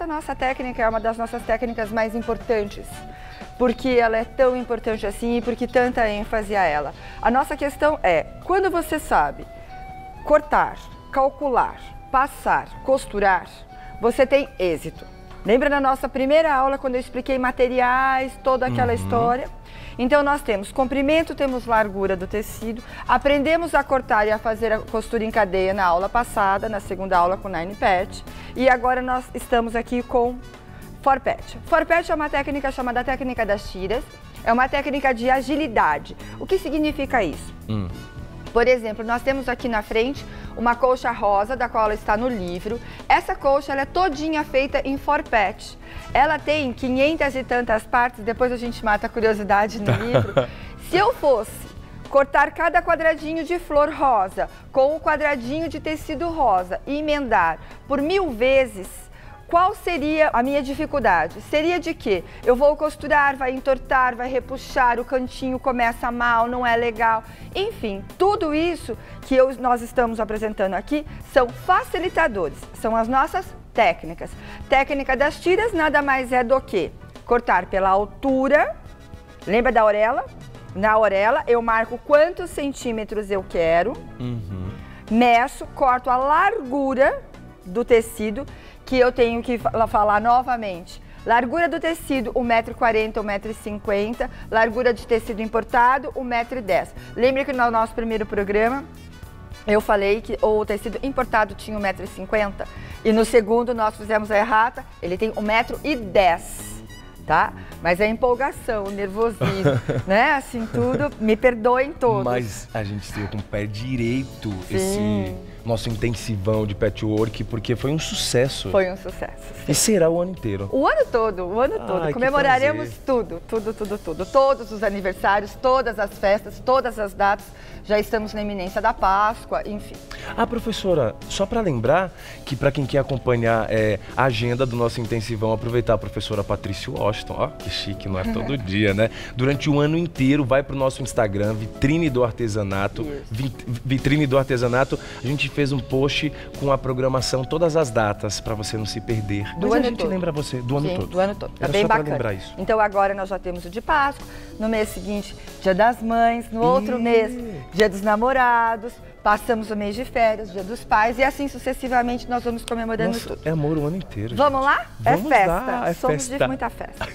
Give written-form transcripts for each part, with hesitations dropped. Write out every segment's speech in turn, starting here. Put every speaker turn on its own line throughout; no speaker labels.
essa nossa técnica é uma das nossas técnicas mais importantes. Porque ela é tão importante assim e porque tanta ênfase a ela. A nossa questão é, quando você sabe cortar, calcular, passar, costurar, você tem êxito. Lembra da nossa primeira aula, quando eu expliquei materiais, toda aquela história? Então, nós temos comprimento, temos largura do tecido, aprendemos a cortar e a fazer a costura em cadeia na aula passada, na segunda aula com Nine Patch, e agora nós estamos aqui com Four Patch. Four Patch é uma técnica chamada técnica das tiras, é uma técnica de agilidade. O que significa isso? Por exemplo, nós temos aqui na frente uma colcha rosa, da qual ela está no livro. Essa colcha ela é todinha feita em Four Patch. Ela tem 500 e tantas partes, depois a gente mata a curiosidade no livro. Se eu fosse cortar cada quadradinho de flor rosa com o quadradinho de tecido rosa e emendar por 1000 vezes, qual seria a minha dificuldade? Seria de que eu vou costurar, vai entortar, vai repuxar, o cantinho começa mal, não é legal. Enfim, tudo isso que nós estamos apresentando aqui são facilitadores, são as nossas técnicas. Técnica das tiras nada mais é do que cortar pela altura, lembra da orelha? Na orelha eu marco quantos centímetros eu quero, meço, corto a largura do tecido, que eu tenho que falar novamente. Largura do tecido, 1,40 m, 1,50 m. Largura de tecido importado, 1,10 m. Lembra que no nosso primeiro programa eu falei que o tecido importado tinha 1,50 m? E no segundo nós fizemos a errata, ele tem 1,10 m, tá? Mas é empolgação, nervosismo, né? Assim tudo, me perdoem todos.
Mas a gente esteve com o pé direito,
Sim.
esse nosso intensivão de patchwork, porque foi um sucesso.
Foi um sucesso. Sim.
E será o ano inteiro.
O ano todo, o ano todo.
Ai,
comemoraremos tudo. Todos os aniversários, todas as festas, todas as datas. Já estamos na iminência da Páscoa, enfim.
Ah, professora, só para lembrar que para quem quer acompanhar a agenda do nosso intensivão, aproveitar a professora Patrícia Washington, ó, que chique, não é todo dia, né? Durante o ano inteiro, vai pro nosso Instagram, Vitrine do Artesanato. Vitrine do Artesanato, a gente fez um post com a programação, todas as datas, para você não se perder.
Do
Mas
ano
a gente
todo.
lembra você do ano
Sim,
todo.
do ano todo. Tá
Era
bem
só pra
bacana.
lembrar isso.
Então agora nós já temos o de Páscoa, no mês seguinte, Dia das Mães, no outro mês, Dia dos Namorados, passamos o mês de férias, Dia dos Pais, e assim sucessivamente nós vamos comemorando tudo.
É amor o ano inteiro.
Vamos
gente.
lá?
Vamos
é festa.
lá, é
Somos
festa.
de muita festa.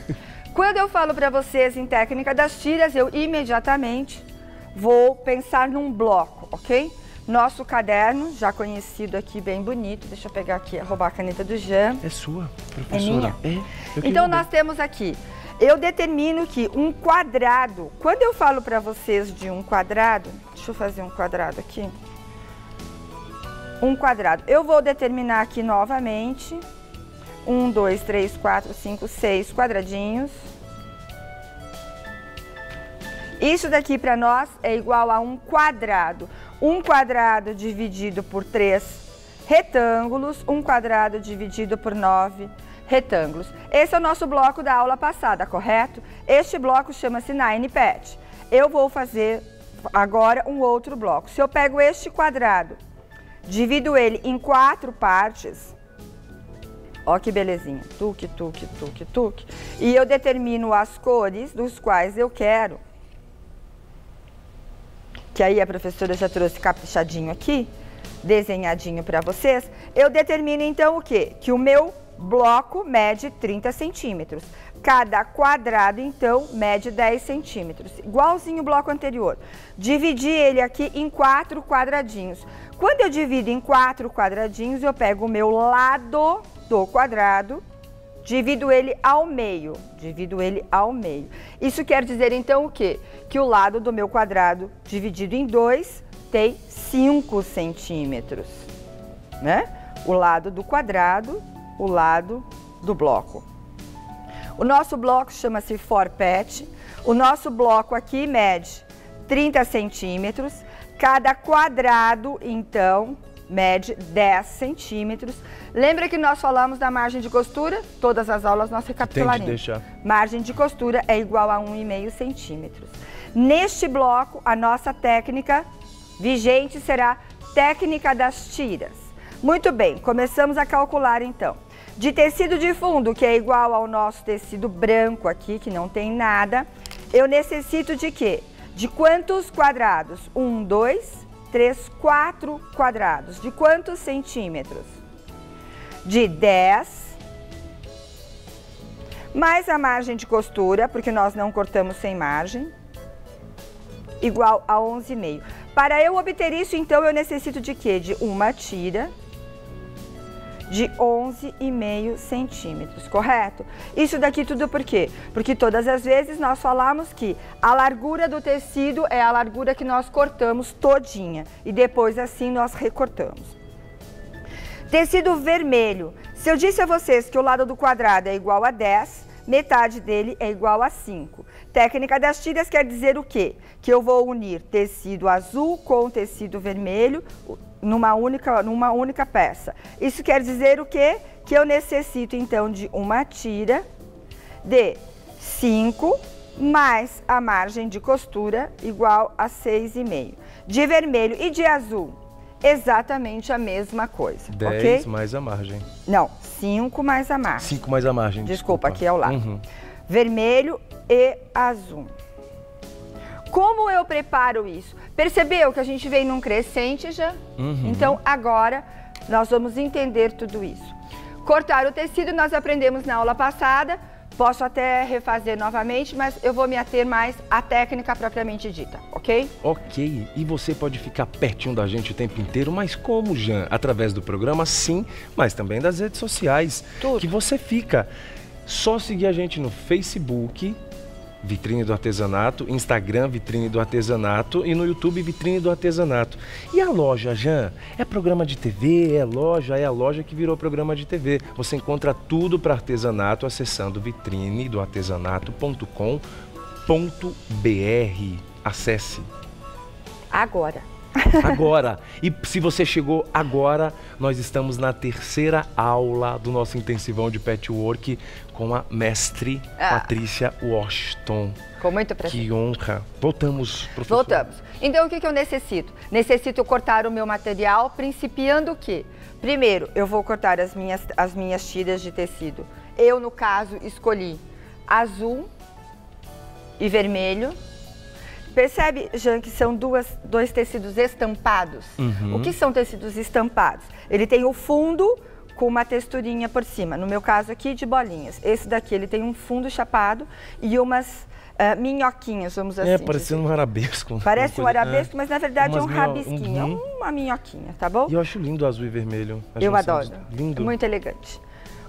Quando eu falo para vocês em técnica das tiras, eu imediatamente vou pensar num bloco, ok? Nosso caderno, já conhecido aqui, bem bonito. Deixa eu pegar aqui, roubar a caneta do Jean.
É sua, professora.
É minha?
Eu
Então
queria
nós temos aqui, eu determino que um quadrado, quando eu falo para vocês de um quadrado, deixa eu fazer um quadrado aqui. Um quadrado, eu vou determinar aqui novamente, 1, 2, 3, 4, 5, 6 quadradinhos. Isso daqui para nós é igual a um quadrado. Um quadrado dividido por 3 retângulos, um quadrado dividido por 9 retângulos. Esse é o nosso bloco da aula passada, correto? Este bloco chama-se Nine Patch. Eu vou fazer agora um outro bloco. Se eu pego este quadrado, divido ele em 4 partes, ó que belezinha, tuque, tuque, tuque, tuque, e eu determino as cores dos quais eu quero, que aí a professora já trouxe caprichadinho aqui, desenhadinho para vocês. Eu determino então o quê? Que o meu bloco mede 30 centímetros. Cada quadrado, então, mede 10 centímetros. Igualzinho o bloco anterior. Dividi ele aqui em 4 quadradinhos. Quando eu divido em 4 quadradinhos, eu pego o meu lado do quadrado, divido ele ao meio. Divido ele ao meio. Isso quer dizer, então, o quê? Que o lado do meu quadrado, dividido em 2, tem 5 centímetros, né? O lado do quadrado, o lado do bloco. O nosso bloco chama-se Four Patch. O nosso bloco aqui mede 30 centímetros. Cada quadrado, então, mede 10 centímetros. Lembra que nós falamos da margem de costura? Todas as aulas nós recapitularemos.
Tem de deixar.
Margem de costura é igual a 1,5 centímetros. Neste bloco, a nossa técnica vigente será técnica das tiras. Muito bem, começamos a calcular então. De tecido de fundo, que é igual ao nosso tecido branco aqui, que não tem nada, eu necessito de quê? De quantos quadrados? 1, 2, 3, 4 quadrados. De quantos centímetros? De 10, mais a margem de costura, porque nós não cortamos sem margem, igual a 11,5. Para eu obter isso, então, eu necessito de quê? De uma tira de 11,5 centímetros, correto? Isso daqui tudo por quê? Porque todas as vezes nós falamos que a largura do tecido é a largura que nós cortamos todinha e depois assim nós recortamos. Tecido vermelho. Se eu disse a vocês que o lado do quadrado é igual a 10, metade dele é igual a 5. Técnica das tiras quer dizer o quê? Que eu vou unir tecido azul com tecido vermelho numa única peça. Isso quer dizer o quê? Que eu necessito, então, de uma tira de 5 mais a margem de costura igual a 6,5. De vermelho e de azul, exatamente a mesma coisa,
10
ok?
mais a margem.
Não, 5 mais a margem.
5 mais a margem,
Desculpa, aqui é o lado.
Uhum.
Vermelho e azul. Como eu preparo isso? Percebeu que a gente veio num crescente já?
Uhum.
Então, agora, nós vamos entender tudo isso. Cortar o tecido, nós aprendemos na aula passada. Posso até refazer novamente, mas eu vou me ater mais à técnica propriamente dita, ok?
Ok, e você pode ficar pertinho da gente o tempo inteiro, mas como, Jan? Através do programa, sim, mas também das redes sociais.
Tudo.
Que você fica. Só seguir a gente no Facebook, Vitrine do Artesanato, Instagram, Vitrine do Artesanato e no YouTube, Vitrine do Artesanato. E a loja, Jan? É programa de TV, é a loja que virou programa de TV. Você encontra tudo para artesanato acessando vitrinedoartesanato.com.br. Acesse.
Agora.
Agora. E se você chegou agora, nós estamos na terceira aula do nosso intensivão de patchwork com a mestre Patrícia Washington.
Com muito prazer.
Que honra. Voltamos, professor.
Voltamos. Então, o que eu necessito? Necessito cortar o meu material, principiando o quê? Primeiro, eu vou cortar as minhas tiras de tecido. Eu, no caso, escolhi azul e vermelho. Percebe, Jan, que são dois tecidos estampados?
Uhum.
O que são tecidos estampados? Ele tem o fundo com uma texturinha por cima. No meu caso aqui, de bolinhas. Esse daqui, ele tem um fundo chapado e umas minhoquinhas, vamos assim dizer.
Parecendo um arabesco.
Parece um arabesco, mas na verdade é um rabisquinho,
Uhum.
uma minhoquinha, tá bom?
E eu acho lindo o azul e vermelho.
Eu adoro.
Lindo.
É muito elegante.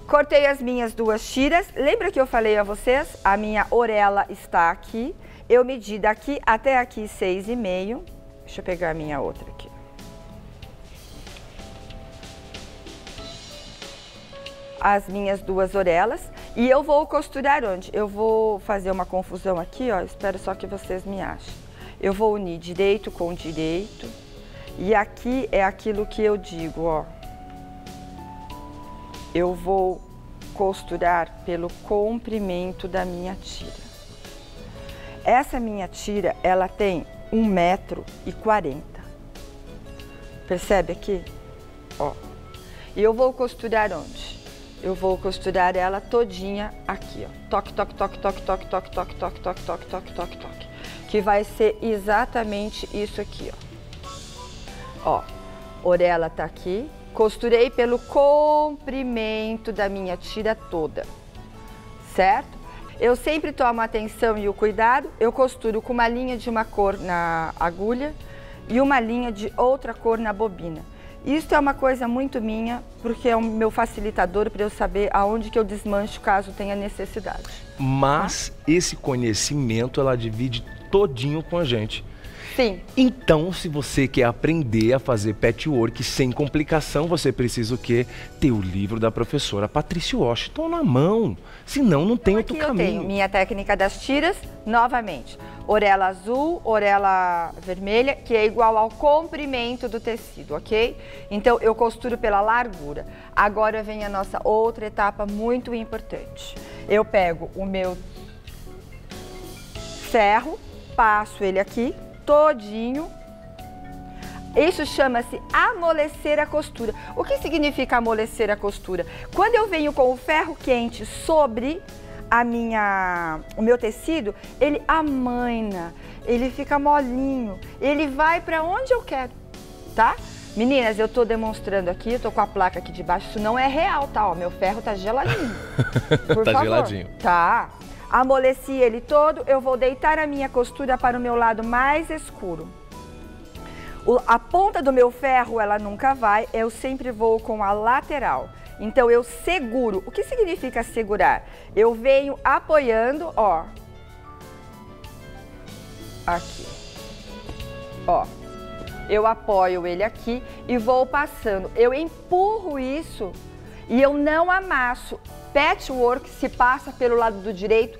Cortei as minhas duas tiras. Lembra que eu falei a vocês? A minha orelha está aqui. Eu medi daqui até aqui 6,5. Deixa eu pegar a minha outra aqui. As minhas duas orelhas. E eu vou costurar onde? Eu vou fazer uma confusão aqui, ó. Espero só que vocês me achem. Eu vou unir direito com direito. E aqui é aquilo que eu digo, ó. Eu vou costurar pelo comprimento da minha tira. Essa minha tira, ela tem 1,40 m. Percebe aqui? Ó. E eu vou costurar onde? Eu vou costurar ela todinha aqui, ó. Toque, toque, toque, toque, toque, toque, toque, toque, toque, toque, toque, toque, toque. Que vai ser exatamente isso aqui, ó. Ó, orelha tá aqui. Costurei pelo comprimento da minha tira toda, certo? Eu sempre tomo a atenção e o cuidado, eu costuro com uma linha de uma cor na agulha e uma linha de outra cor na bobina. Isso é uma coisa muito minha, porque é o meu facilitador para eu saber aonde que eu desmancho caso tenha necessidade.
Mas esse conhecimento ela divide todinho com a gente.
Sim.
Então, se você quer aprender a fazer patchwork sem complicação, você precisa o quê? Ter o livro da professora Patrícia Washington na mão. Senão, não tem outro caminho.
Eu tenho minha técnica das tiras, novamente. Orelha azul, orelha vermelha, que é igual ao comprimento do tecido, ok? Então, eu costuro pela largura. Agora vem a nossa outra etapa muito importante. Eu pego o meu ferro, passo ele aqui todinho, Isso chama-se amolecer a costura. O que significa amolecer a costura? Quando eu venho com o ferro quente sobre o meu tecido, ele amaina, ele fica molinho, ele vai para onde eu quero, tá? Meninas, eu tô demonstrando aqui, eu tô com a placa aqui de baixo, isso não é real, tá? Ó, meu ferro tá geladinho. Por
tá
favor.
geladinho.
Tá. Amoleci ele todo, eu vou deitar a minha costura para o meu lado mais escuro. A ponta do meu ferro, ela nunca vai, eu sempre vou com a lateral. Então, eu seguro. O que significa segurar? Eu venho apoiando, ó. Aqui. Ó. Eu apoio ele aqui e vou passando. Eu empurro isso e eu não amasso. Patchwork se passa pelo lado do direito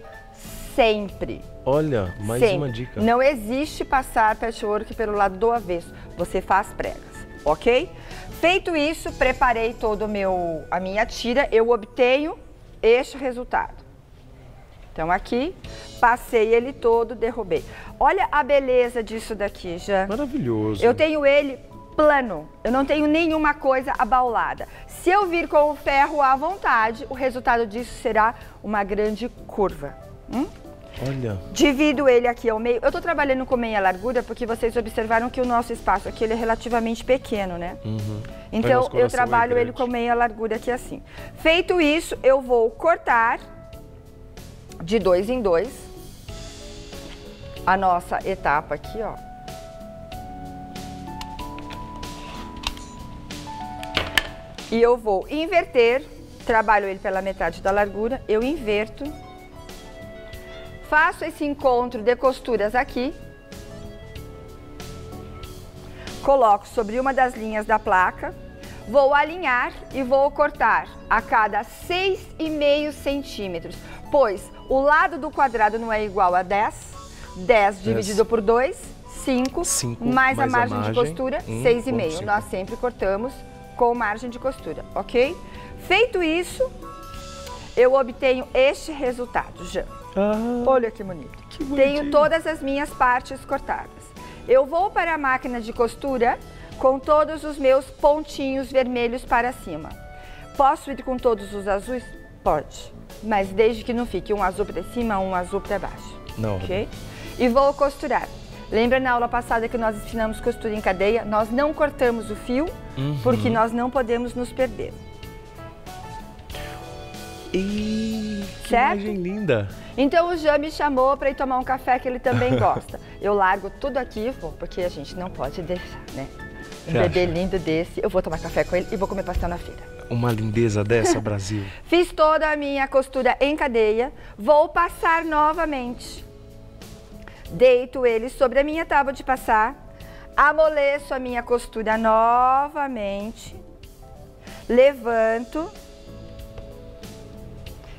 sempre.
Olha, mais
sempre.
Uma dica.
Não existe passar patchwork pelo lado do avesso. Você faz pregas, ok? Feito isso, preparei todo a minha tira, eu obtenho este resultado. Então aqui, passei ele todo, derrubei. Olha a beleza disso daqui, já.
Maravilhoso.
Eu tenho ele plano, eu não tenho nenhuma coisa abaulada. Se eu vir com o ferro à vontade, o resultado disso será uma grande curva.
Olha.
Divido ele aqui ao meio. Eu estou trabalhando com meia largura porque vocês observaram que o nosso espaço aqui ele é relativamente pequeno, né?
Uhum.
Então eu trabalho ele com meia largura aqui assim. Feito isso, eu vou cortar de 2 em 2 a nossa etapa aqui, ó. E eu vou inverter, trabalho ele pela metade da largura, eu inverto. Faço esse encontro de costuras aqui, coloco sobre uma das linhas da placa, vou alinhar e vou cortar a cada 6,5 centímetros, pois o lado do quadrado não é igual a 10, 10 dividido por 2, 5, mais a margem de costura, 6,5. Nós sempre cortamos com margem de costura, ok? Feito isso, eu obtenho este resultado, já. Olha que bonito. Tenho todas as minhas partes cortadas. Eu vou para a máquina de costura com todos os meus pontinhos vermelhos para cima. Posso ir com todos os azuis? Pode. Mas desde que não fique um azul para cima, um azul para baixo.
Não.
Ok? E vou costurar. Lembra na aula passada que nós ensinamos costura em cadeia? Nós não cortamos o fio, porque nós não podemos nos perder.
Que
certo?
imagem linda!
Então o Jean me chamou para ir tomar um café que ele também gosta. Eu largo tudo aqui, porque a gente não pode deixar, né? Um bebê lindo desse, eu vou tomar café com ele e vou comer pastel na feira.
Uma lindeza dessa, Brasil.
Fiz toda a minha costura em cadeia, vou passar novamente. Deito ele sobre a minha tábua de passar, amoleço a minha costura novamente, levanto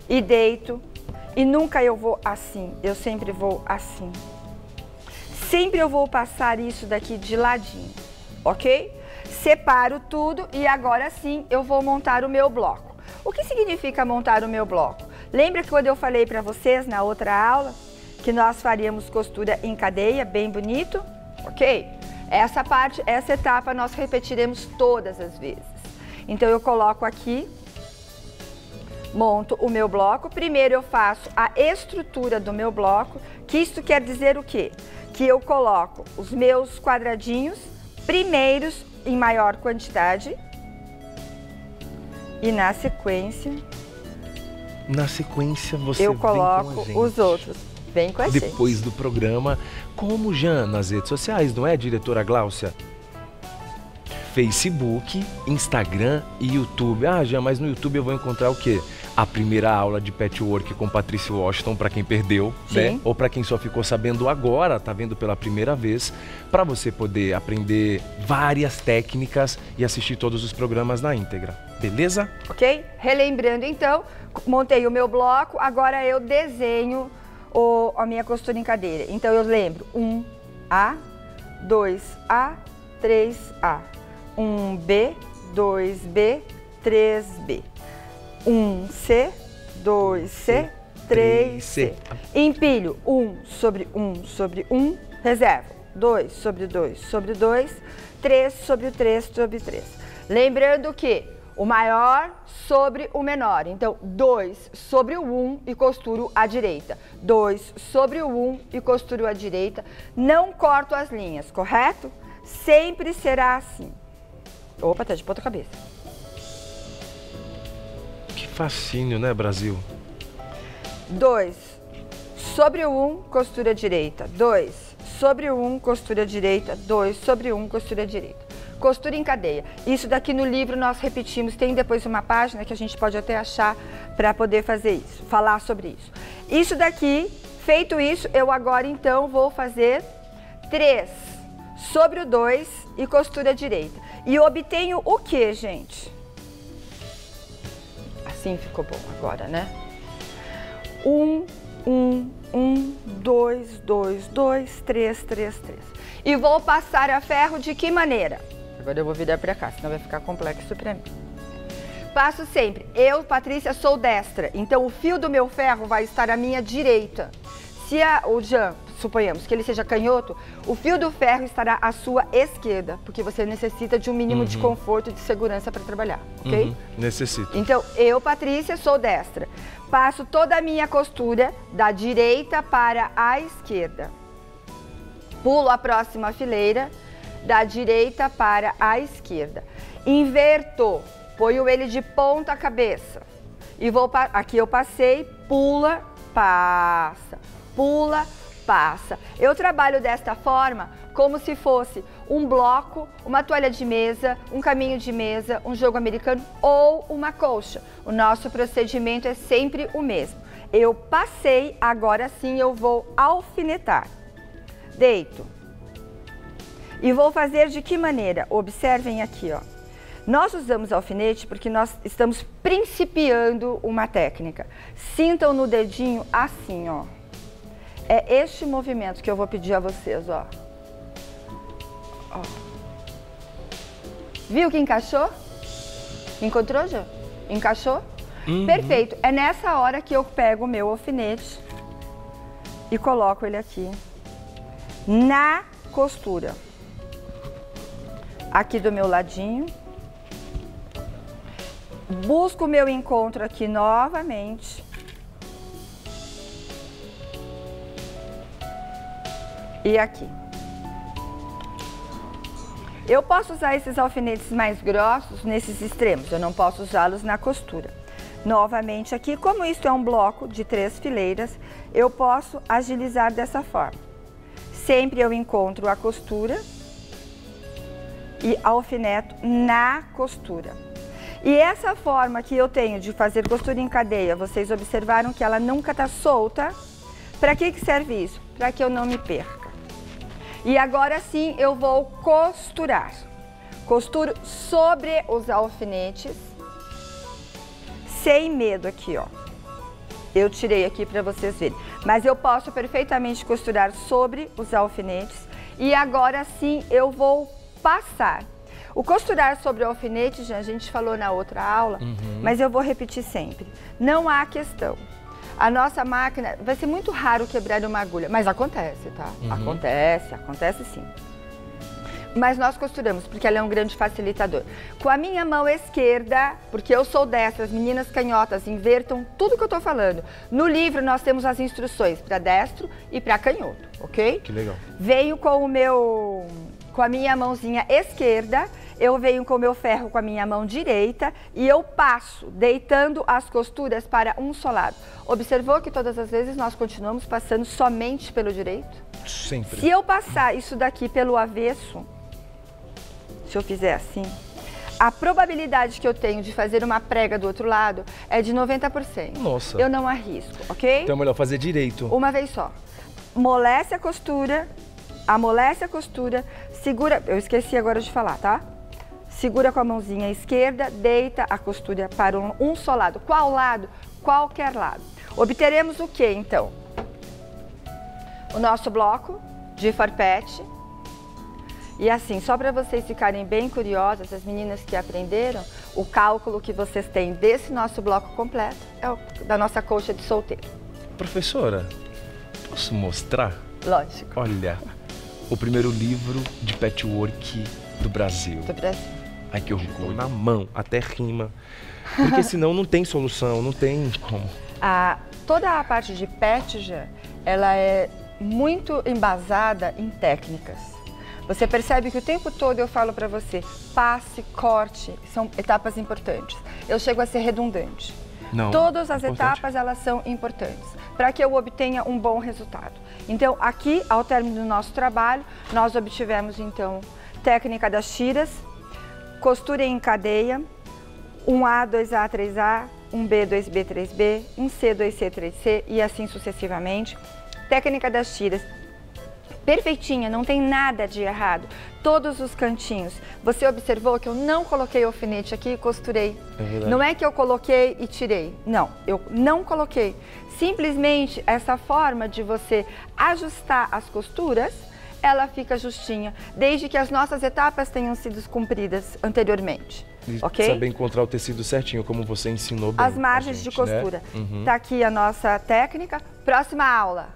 e deito. E nunca eu vou assim, eu sempre vou assim. Sempre eu vou passar isso daqui de ladinho, ok? Separo tudo e agora sim eu vou montar o meu bloco. O que significa montar o meu bloco? Lembra que quando eu falei para vocês na outra aula que nós faríamos costura em cadeia, bem bonito? Ok? Essa parte, essa etapa nós repetiremos todas as vezes. Então eu coloco aqui, monto o meu bloco. Primeiro eu faço a estrutura do meu bloco, que isso quer dizer o quê? Que eu coloco os meus quadradinhos primeiros em maior quantidade e na sequência...
Na sequência você
eu
vem
coloco
com a gente.
os outros. Vem com a gente.
Depois do programa, como Jean nas redes sociais, não é, diretora Gláucia? Facebook, Instagram e YouTube. Ah, Jean, mas no YouTube eu vou encontrar o quê? A primeira aula de patchwork com Patrícia Washington, para quem perdeu, né? Ou para quem só ficou sabendo agora, tá vendo pela primeira vez, para você poder aprender várias técnicas e assistir todos os programas na íntegra, beleza? Ok? Relembrando então, montei o meu bloco, agora eu desenho a minha costura em cadeira. Então eu lembro 1A, 2A, 3A, 1B, 2B, 3B. 1C, 2C, 3C. Empilho 1 sobre 1 sobre 1, reservo
2 sobre 2 sobre 2, 3 sobre 3 sobre 3. Lembrando que o maior sobre o menor. Então, 2 sobre o 1 e costuro à direita. 2 sobre o 1 e costuro à direita. Não corto as linhas, correto? Sempre será assim. Opa, tá de ponta cabeça.
Que fascínio, né, Brasil?
2 sobre o 1, costura à direita. 2 sobre o 1, costura à direita. 2 sobre o 1, costura à direita. Costura em cadeia. Isso daqui no livro nós repetimos, tem depois uma página que a gente pode até achar para poder fazer isso, falar sobre isso. Isso daqui, feito isso, eu agora então vou fazer 3 sobre o 2 e costura direita. E obtenho o que, gente? Assim ficou bom agora, né? 1, 1, 1, 2, 2, 2, 3, 3, 3. E vou passar a ferro de que maneira? Agora eu vou virar para cá, senão vai ficar complexo para mim. Passo sempre. Eu, Patrícia, sou destra, então o fio do meu ferro vai estar à minha direita. Se o Jean, suponhamos que ele seja canhoto, o fio do ferro estará à sua esquerda, porque você necessita de um mínimo de conforto e de segurança para trabalhar, ok?
Necessito.
Então, eu, Patrícia, sou destra. Passo toda a minha costura da direita para a esquerda. Pulo a próxima fileira, da direita para a esquerda. Inverto, ponho ele de ponta cabeça. E vou, aqui eu passei, pula, passa, pula, passa. Eu trabalho desta forma como se fosse um bloco, uma toalha de mesa, um caminho de mesa, um jogo americano ou uma colcha. O nosso procedimento é sempre o mesmo. Eu passei, agora sim eu vou alfinetar. Deito. E vou fazer de que maneira? Observem aqui, ó. Nós usamos alfinete porque nós estamos principiando uma técnica. Sintam no dedinho assim, ó. É este movimento que eu vou pedir a vocês, ó. Ó. Viu que encaixou? Encontrou, já? Encaixou? Perfeito. É nessa hora que eu pego o meu alfinete e coloco ele aqui na costura. Aqui do meu ladinho. Busco o meu encontro aqui novamente. E aqui. Eu posso usar esses alfinetes mais grossos nesses extremos, eu não posso usá-los na costura. Novamente aqui, como isso é um bloco de 3 fileiras, eu posso agilizar dessa forma. Sempre eu encontro a costura e alfineto na costura. E essa forma que eu tenho de fazer costura em cadeia, vocês observaram que ela nunca está solta. Para que serve isso? Para que eu não me perca. E agora sim eu vou costurar. Costuro sobre os alfinetes, sem medo aqui, ó. Eu tirei aqui para vocês verem. Mas eu posso perfeitamente costurar sobre os alfinetes. E agora sim eu vou passar. O costurar sobre o alfinete, já a gente falou na outra aula, mas eu vou repetir sempre. Não há questão. A nossa máquina, vai ser muito raro quebrar uma agulha, mas acontece, tá? Acontece sim. Mas nós costuramos, porque ela é um grande facilitador. Com a minha mão esquerda, porque eu sou destra, as meninas canhotas invertam tudo que eu tô falando. No livro nós temos as instruções para destro e para canhoto, ok?
Que legal.
Venho com a minha mãozinha esquerda, eu venho com o meu ferro com a minha mão direita e eu passo, deitando as costuras para um só lado. Observou que todas as vezes nós continuamos passando somente pelo direito?
Sempre.
Se eu passar isso daqui pelo avesso, se eu fizer assim, a probabilidade que eu tenho de fazer uma prega do outro lado é de 90%.
Nossa.
Eu não arrisco, ok?
Então é melhor fazer direito.
Uma vez só. Molece a costura, amolece a costura, segura... Eu esqueci agora de falar, tá? Segura com a mãozinha esquerda, deita a costura para um só lado. Qual lado? Qualquer lado. Obteremos o que, então? O nosso bloco de farpete. E assim, só para vocês ficarem bem curiosas, as meninas que aprenderam, o cálculo que vocês têm desse nosso bloco completo é o da nossa colcha de solteiro.
Professora, posso mostrar?
Lógico.
Olha, o primeiro livro de patchwork do Brasil.
Do Brasil.
Ai, que orgulho. Na mão, até rima. Porque senão não tem solução, não tem como.
Toda a parte de Petja, ela é muito embasada em técnicas. Você percebe que o tempo todo eu falo para você, passe, corte, são etapas importantes. Eu chego a ser redundante.
Não,
todas as etapas, elas são importantes para que eu obtenha um bom resultado. Então, aqui, ao término do nosso trabalho, nós obtivemos, então, técnica das tiras, costura em cadeia, 1A, 2A, 3A, 1B, 2B, 3B, 1C, 2C, 3C e assim sucessivamente. Técnica das tiras. Perfeitinha, não tem nada de errado. Todos os cantinhos. Você observou que eu não coloquei alfinete aqui e costurei. Não é que eu coloquei e tirei. Não, eu não coloquei. Simplesmente essa forma de você ajustar as costuras, ela fica justinha, desde que as nossas etapas tenham sido cumpridas anteriormente. Ok?
Saber encontrar o tecido certinho, como você ensinou bem.
As margens
gente,
de costura.
Né?
Tá aqui a nossa técnica. Próxima aula.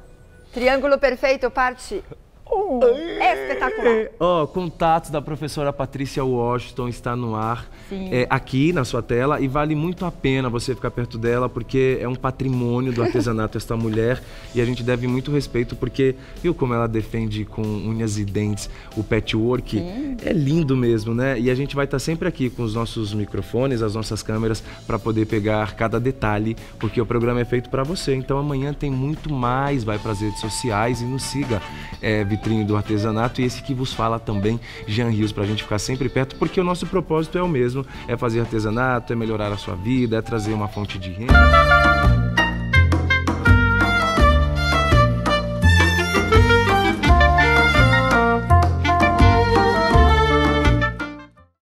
Triângulo perfeito, parte 1. Espetacular.
Contatos da professora Patrícia Washington está no ar,
Sim.
Aqui na sua tela, e vale muito a pena você ficar perto dela, porque é um patrimônio do artesanato esta mulher, e a gente deve muito respeito, porque viu como ela defende com unhas e dentes o patchwork? Sim. É lindo mesmo, né? E a gente vai estar sempre aqui com os nossos microfones, as nossas câmeras, para poder pegar cada detalhe, porque o programa é feito para você. Então amanhã tem muito mais, vai para as redes sociais e nos siga, Vitrine do Artesanato, e esse que vos fala também, Jean Rios, para a gente ficar sempre perto, porque o nosso propósito é o mesmo, é fazer artesanato, é melhorar a sua vida, é trazer uma fonte de renda.